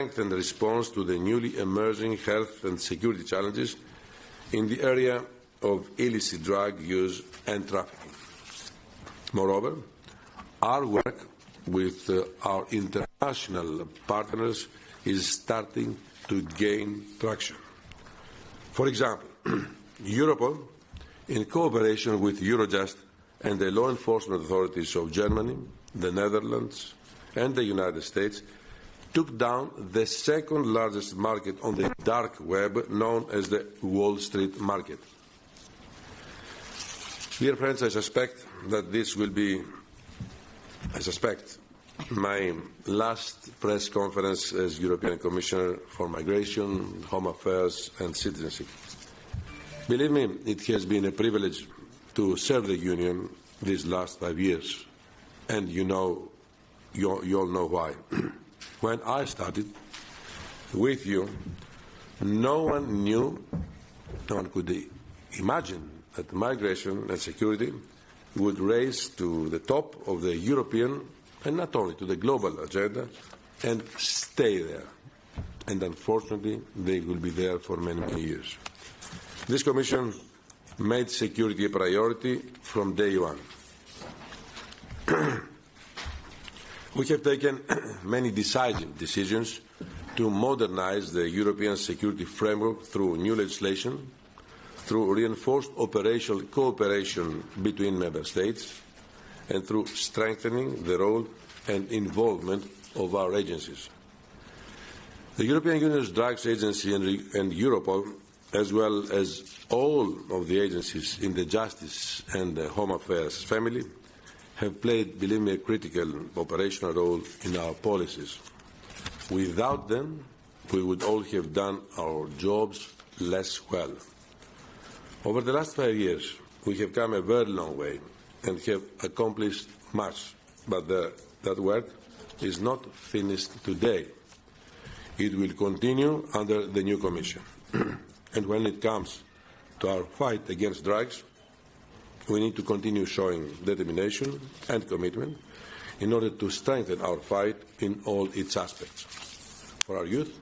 strengthened response to the newly emerging health and security challenges in the area of illicit drug use and trafficking. Moreover, our work with our international partners is starting to gain traction. For example, Europol, in cooperation with Eurojust and the law enforcement authorities of Germany, the Netherlands, and the United States, took down the second largest market on the dark web, known as the Wall Street market. Dear friends, I suspect that this will be, my last press conference as European Commissioner for Migration, Home Affairs and Citizenship. Believe me, it has been a privilege to serve the Union these last 5 years, and you all know why. When I started with you, no one could imagine that migration and security would rise to the top of the European and not only to the global agenda and stay there. And unfortunately, they will be there for many, many years. This Commission made security a priority from day one. We have taken many decisive decisions to modernize the European security framework through new legislation, through reinforced operational cooperation between Member States, and through strengthening the role and involvement of our agencies. The European Union's Drugs Agency and Europol, as well as all of the agencies in the Justice and the Home Affairs family, have played, believe me, a critical operational role in our policies. Without them, we would all have done our jobs less well. Over the last 5 years, we have come a very long way and have accomplished much, but that work is not finished today. It will continue under the new Commission. And when it comes to our fight against drugs, we need to continue showing determination and commitment in order to strengthen our fight in all its aspects, for our youth,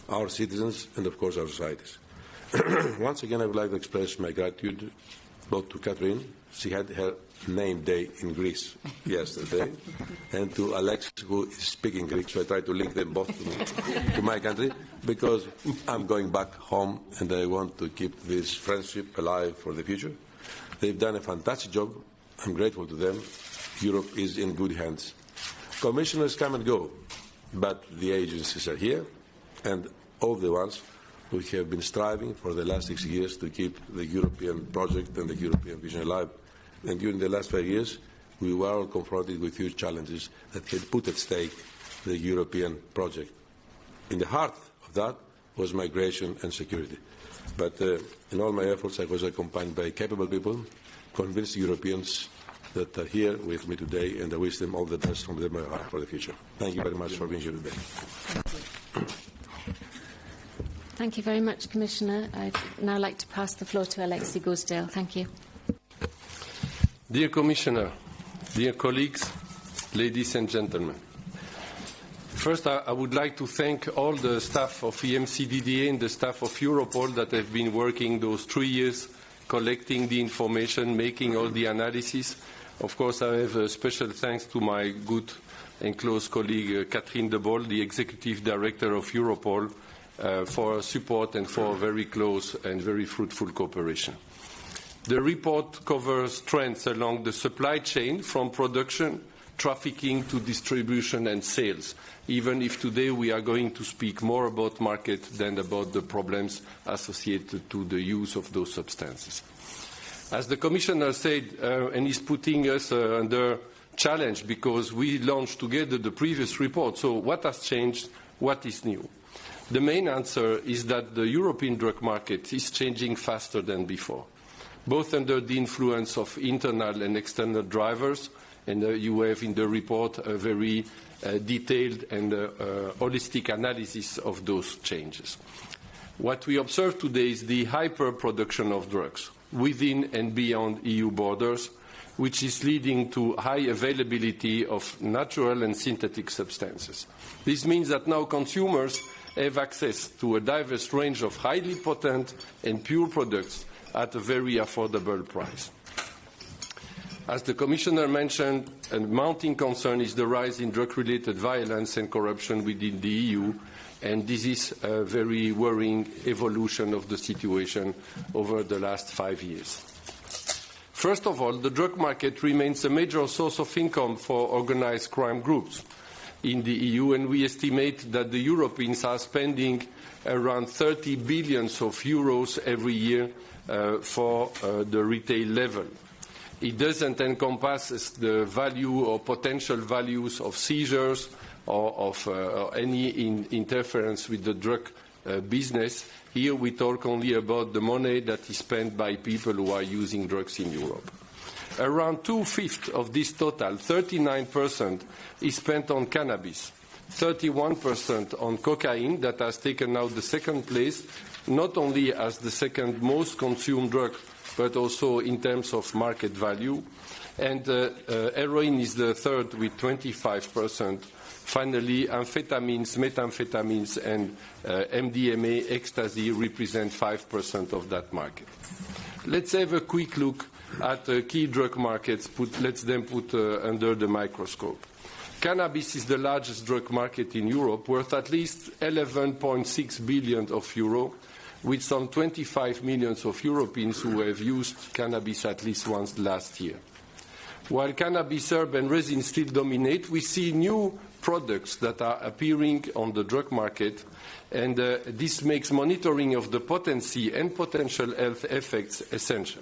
our citizens, and of course our societies. Once again, I would like to express my gratitude both to Catherine, she had her name day in Greece yesterday, and to Alex, who is speaking Greek, so I try to link them both to my country, because I'm going back home and I want to keep this friendship alive for the future. They've done a fantastic job. I'm grateful to them. Europe is in good hands. Commissioners come and go, but the agencies are here, and all the ones who have been striving for the last 6 years to keep the European project and the European vision alive. And during the last 5 years, we were all confronted with huge challenges that had put at stake the European project. In the heart of that was migration and security. But in all my efforts, I was accompanied by capable people, convinced Europeans that are here with me today, and I wish them all the best from them for the future. Thank you very much for being here today. Thank you very much, Commissioner. I'd now like to pass the floor to Alexei Gosdale. Thank you. Dear Commissioner, dear colleagues, ladies and gentlemen. First, I would like to thank all the staff of EMCDDA and the staff of Europol that have been working those 3 years, collecting the information, making all the analysis. Of course, I have a special thanks to my good and close colleague, Catherine de Bolle, the Executive Director of Europol, for support and for very close and very fruitful cooperation. The report covers trends along the supply chain from production, trafficking to distribution and sales, even if today we are going to speak more about market than about the problems associated to the use of those substances. As the Commissioner said, and is putting us under challenge because we launched together the previous report, so what has changed, what is new? The main answer is that the European drug market is changing faster than before, both under the influence of internal and external drivers, and you have in the report a very detailed and holistic analysis of those changes. What we observe today is the hyper-production of drugs within and beyond EU borders, which is leading to high availability of natural and synthetic substances. This means that now consumers have access to a diverse range of highly potent and pure products at a very affordable price. As the Commissioner mentioned, a mounting concern is the rise in drug-related violence and corruption within the EU, and this is a very worrying evolution of the situation over the last 5 years. First of all, the drug market remains a major source of income for organized crime groups in the EU, and we estimate that the Europeans are spending around 30 billion euros every year for the retail level. It doesn't encompass the value or potential values of seizures or of any interference with the drug business. Here we talk only about the money that is spent by people who are using drugs in Europe. Around 2/5 of this total, 39%, is spent on cannabis, 31% on cocaine, that has taken now the second place, not only as the second most consumed drug, but also in terms of market value. And heroin is the third with 25%. Finally, amphetamines, methamphetamines, and MDMA, ecstasy, represent 5% of that market. Let's have a quick look at key drug markets. Let's then put under the microscope. Cannabis is the largest drug market in Europe, worth at least 11.6 billion euro, with some 25 million of Europeans who have used cannabis at least once last year. While cannabis herb and resin still dominate, we see new products that are appearing on the drug market, and this makes monitoring of the potency and potential health effects essential.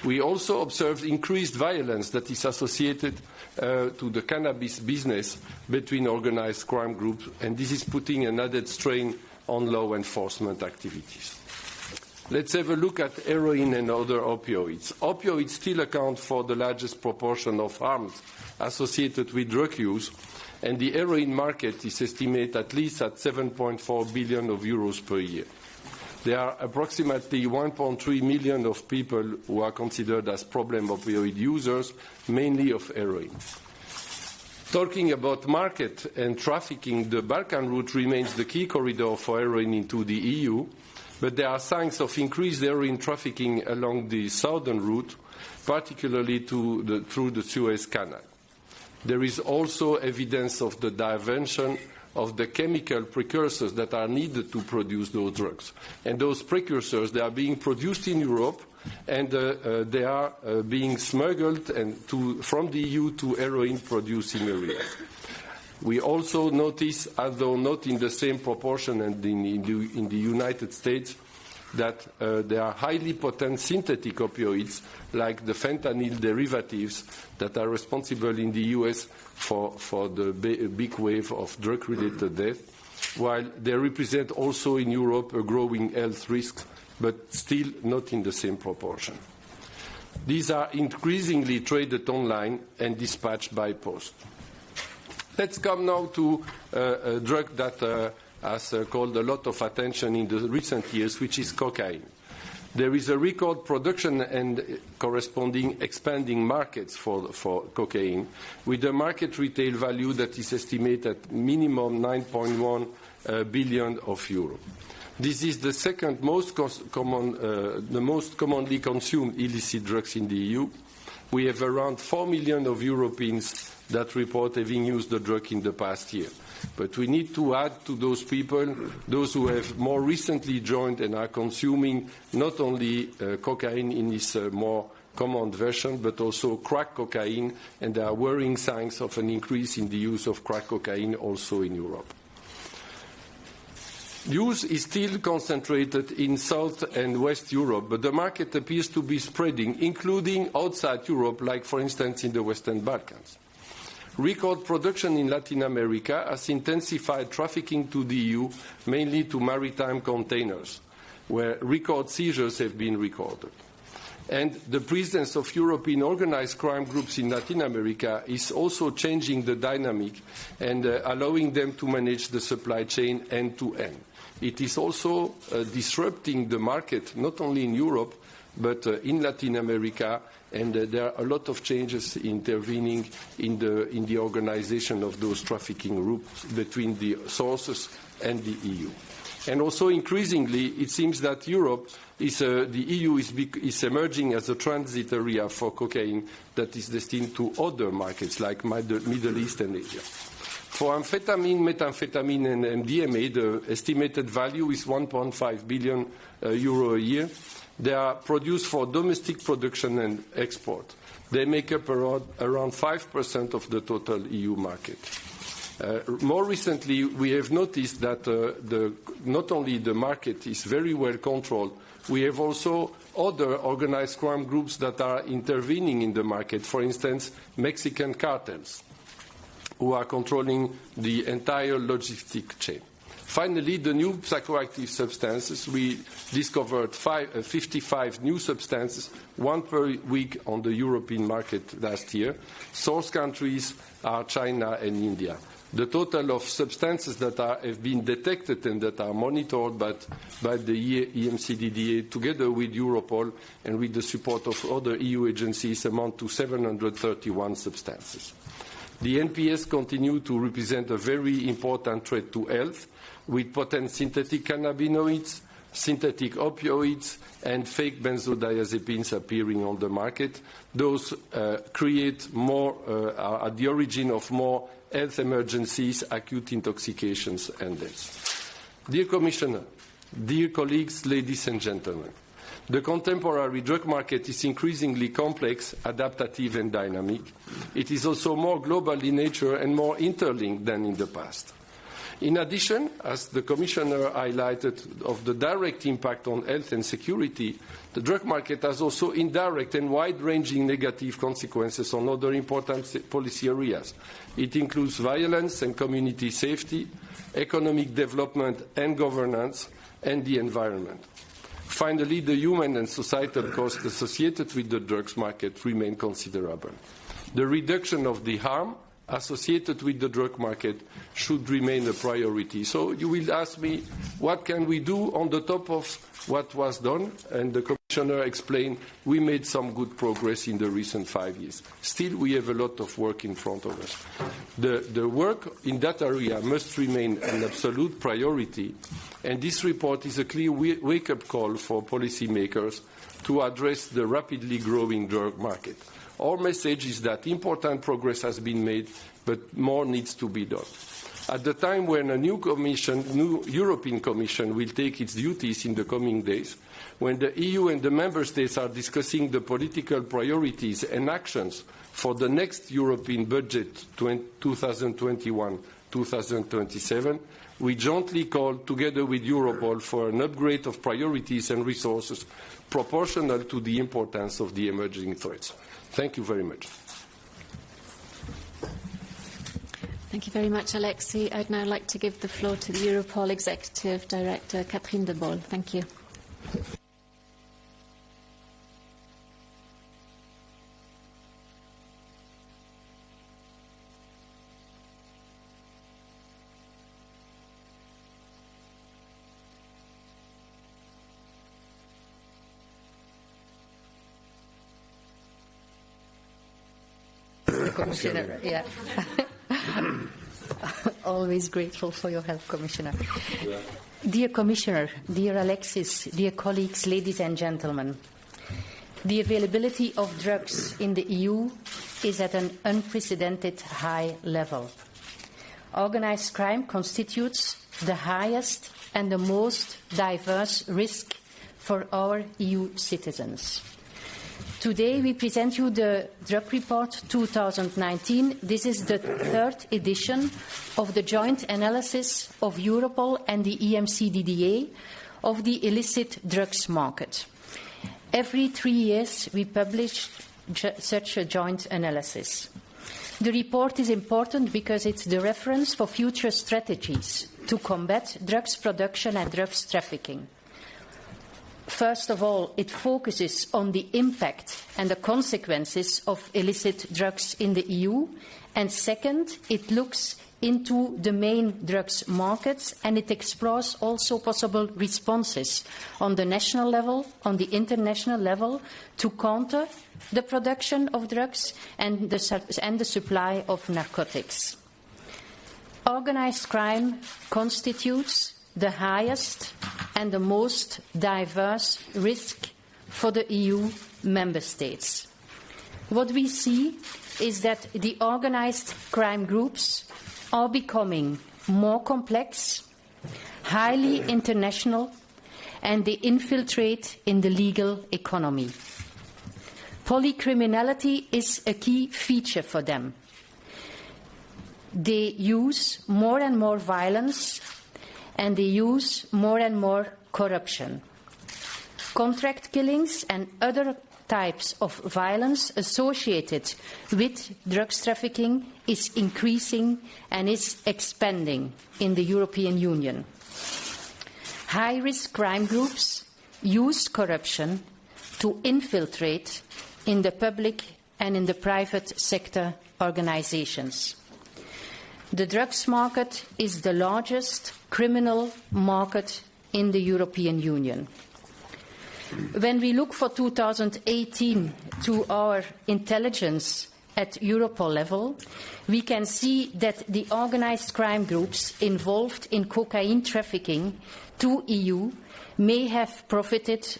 We also observed increased violence that is associated to the cannabis business between organized crime groups, and this is putting an added strain on law enforcement activities. Let's have a look at heroin and other opioids. Opioids still account for the largest proportion of harms associated with drug use, and the heroin market is estimated at least at 7.4 billion euros per year. There are approximately 1.3 million of people who are considered as problem opioid users, mainly of heroin. Talking about market and trafficking, the Balkan route remains the key corridor for heroin into the EU, but there are signs of increased heroin trafficking along the southern route, particularly through the Suez Canal. There is also evidence of the diversion of the chemical precursors that are needed to produce those drugs. And those precursors, they are being produced in Europe, and they are being smuggled from the EU to heroin-producing areas. We also notice, although not in the same proportion and in the United States, that there are highly potent synthetic opioids, like the fentanyl derivatives, that are responsible in the US for the big wave of drug-related death, while they represent also in Europe a growing health risk, but still not in the same proportion. These are increasingly traded online and dispatched by post. Let's come now to a drug that has called a lot of attention in the recent years, which is cocaine. There is a record production and corresponding expanding markets for cocaine, with a market retail value that is estimated at minimum 9.1 billion euro. This is the second most the most commonly consumed illicit drugs in the EU. We have around 4 million of Europeans that report having used the drug in the past year. But we need to add to those people those who have more recently joined and are consuming not only cocaine in its more common version, but also crack cocaine, and there are worrying signs of an increase in the use of crack cocaine also in Europe. Use is still concentrated in South and West Europe, but the market appears to be spreading, including outside Europe, like, for instance, in the Western Balkans. Record production in Latin America has intensified trafficking to the EU, mainly to maritime containers, where record seizures have been recorded. And the presence of European organized crime groups in Latin America is also changing the dynamic and allowing them to manage the supply chain end to end. It is also disrupting the market, not only in Europe, but in Latin America, and there are a lot of changes intervening in the organization of those trafficking routes between the sources and the EU. And also increasingly, it seems that the EU is emerging as a transit area for cocaine that is destined to other markets like Middle East and Asia. For amphetamine, methamphetamine and MDMA, the estimated value is 1.5 billion euro a year. They are produced for domestic production and export. They make up around 5% of the total EU market. More recently, we have noticed that not only the market is very well controlled, we have also other organized crime groups that are intervening in the market, for instance, Mexican cartels, who are controlling the entire logistic chain. Finally, the new psychoactive substances, we discovered 55 new substances, one per week on the European market last year. Source countries are China and India. The total of substances that have been detected and that are monitored by the EMCDDA together with Europol and with the support of other EU agencies amount to 731 substances. The NPS continue to represent a very important threat to health, with potent synthetic cannabinoids, synthetic opioids, and fake benzodiazepines appearing on the market. Those are at the origin of more health emergencies, acute intoxications, and deaths. Dear Commissioner, dear colleagues, ladies and gentlemen, the contemporary drug market is increasingly complex, adaptive, and dynamic. It is also more global in nature and more interlinked than in the past. In addition, as the Commissioner highlighted, of the direct impact on health and security, the drug market has also indirect and wide-ranging negative consequences on other important policy areas. It includes violence and community safety, economic development and governance, and the environment. Finally, the human and societal costs associated with the drugs market remain considerable. The reduction of the harm associated with the drug market should remain a priority. So you will ask me, what can we do on the top of what was done? And the Commissioner explained we made some good progress in the recent 5 years. Still, we have a lot of work in front of us. The work in that area must remain an absolute priority, and this report is a clear wake-up call for policymakers to address the rapidly growing drug market. Our message is that important progress has been made, but more needs to be done. At the time when a new European Commission will take its duties in the coming days, when the EU and the Member States are discussing the political priorities and actions for the next European budget 2021-2027, we jointly call, together with Europol, for an upgrade of priorities and resources proportional to the importance of the emerging threats. Thank you very much. Thank you very much, Alexis. I'd now like to give the floor to the Europol Executive Director, Catherine de Bolle. Thank you. Commissioner, yeah. Always grateful for your help, Commissioner. Yeah. Dear Commissioner, dear Alexis, dear colleagues, ladies and gentlemen, the availability of drugs in the EU is at an unprecedented high level. Organised crime constitutes the highest and the most diverse risk for our EU citizens. Today we present you the Drug Report 2019. This is the third edition of the joint analysis of Europol and the EMCDDA of the illicit drugs market. Every 3 years we publish such a joint analysis. The report is important because it's the reference for future strategies to combat drugs production and drugs trafficking. First of all, it focuses on the impact and the consequences of illicit drugs in the EU. And second, it looks into the main drugs markets, and it explores also possible responses on the national level, on the international level, to counter the production of drugs and the supply of narcotics. Organised crime constitutes the highest and the most diverse risk for the EU member states. What we see is that the organised crime groups are becoming more complex, highly international, and they infiltrate in the legal economy. Polycriminality is a key feature for them. They use more and more violence, and they use more and more corruption. Contract killings and other types of violence associated with drugs trafficking is increasing and is expanding in the European Union. High-risk crime groups use corruption to infiltrate in the public and in the private sector organizations. The drugs market is the largest criminal market in the European Union. When we look for 2018 to our intelligence at Europol level, we can see that the organised crime groups involved in cocaine trafficking to EU may have profited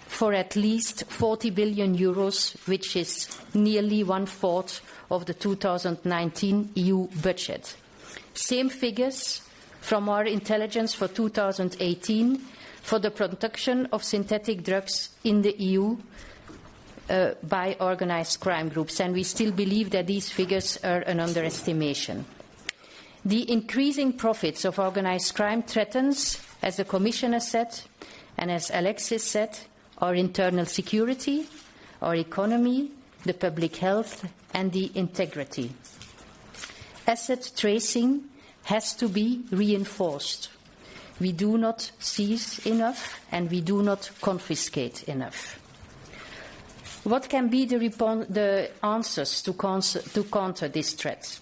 for at least 40 billion euros, which is nearly 1/4 of the 2019 EU budget. Same figures from our intelligence for 2018 for the production of synthetic drugs in the EU by organised crime groups, and we still believe that these figures are an underestimation. The increasing profits of organised crime threatens, as the Commissioner said, and as Alexis said, our internal security, our economy, the public health, and the integrity. Asset tracing has to be reinforced. We do not seize enough, and we do not confiscate enough. What can be the answers to counter this threat?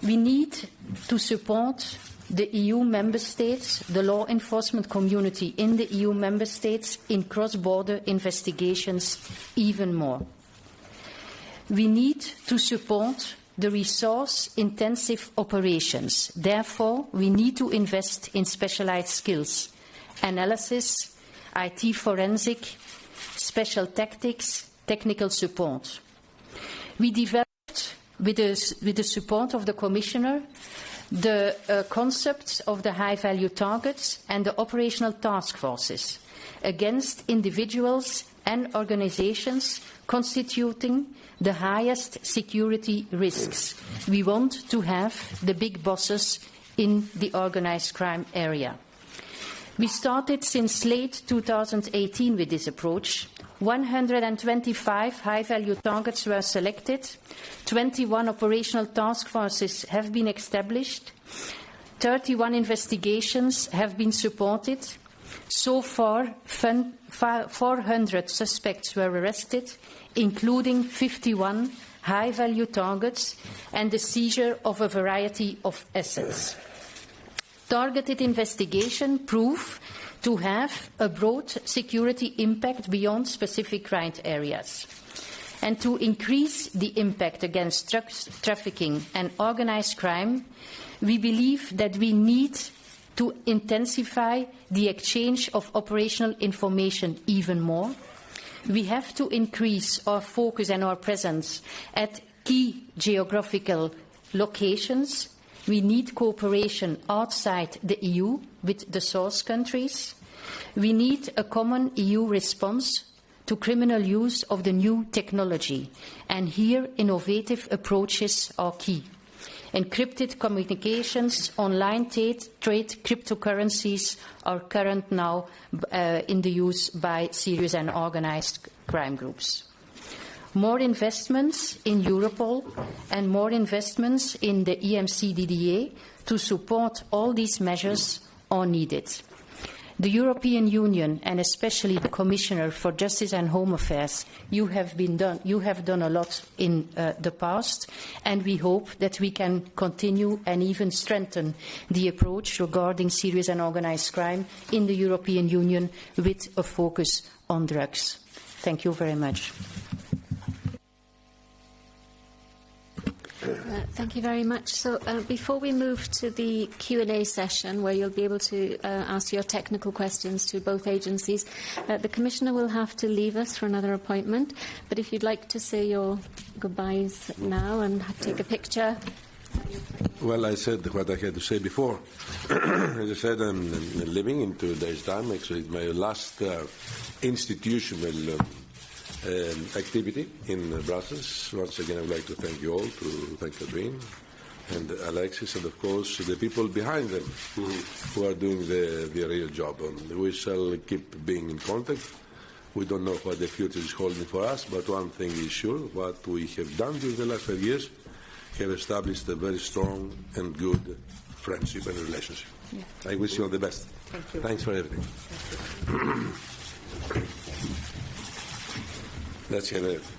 We need to support the EU member states, the law enforcement community in the EU member states, in cross-border investigations even more. We need to support the resource-intensive operations. Therefore, we need to invest in specialized skills, analysis, IT forensic, special tactics, technical support. We developed, with the support of the Commissioner, the concepts of the high-value targets and the operational task forces against individuals and organizations constituting the highest security risks. We want to have the big bosses in the organised crime area. We started since late 2018 with this approach. 125 high-value targets were selected, 21 operational task forces have been established, 31 investigations have been supported. So far, 400 suspects were arrested, including 51 high-value targets and the seizure of a variety of assets. Targeted investigation prove to have a broad security impact beyond specific crime areas. And to increase the impact against drugs trafficking and organised crime, we believe that we need to intensify the exchange of operational information even more. We have to increase our focus and our presence at key geographical locations. We need cooperation outside the EU with the source countries. We need a common EU response to criminal use of the new technology, and here innovative approaches are key. Encrypted communications, online trade, cryptocurrencies are current now in the use by serious and organised crime groups. More investments in Europol and more investments in the EMCDDA to support all these measures are needed. The European Union, and especially the Commissioner for Justice and Home Affairs, you have done a lot in the past, and we hope that we can continue and even strengthen the approach regarding serious and organised crime in the European Union with a focus on drugs. Thank you very much. Thank you very much. So before we move to the Q&A session, where you'll be able to ask your technical questions to both agencies, the Commissioner will have to leave us for another appointment. But if you'd like to say your goodbyes now and take a picture. Well, I said what I had to say before. As I said, I'm leaving in 2 days' time. Actually, it's my last institutional activity in Brussels. Once again, I would like to thank you all, to thank Catherine and Alexis, and of course the people behind them who are doing the real job. We shall keep being in contact. We don't know what the future is holding for us, but one thing is sure: what we have done during the last 5 years have established a very strong and good friendship and relationship. Yeah. I wish you all the best. Thank you. Thanks for everything. That's it.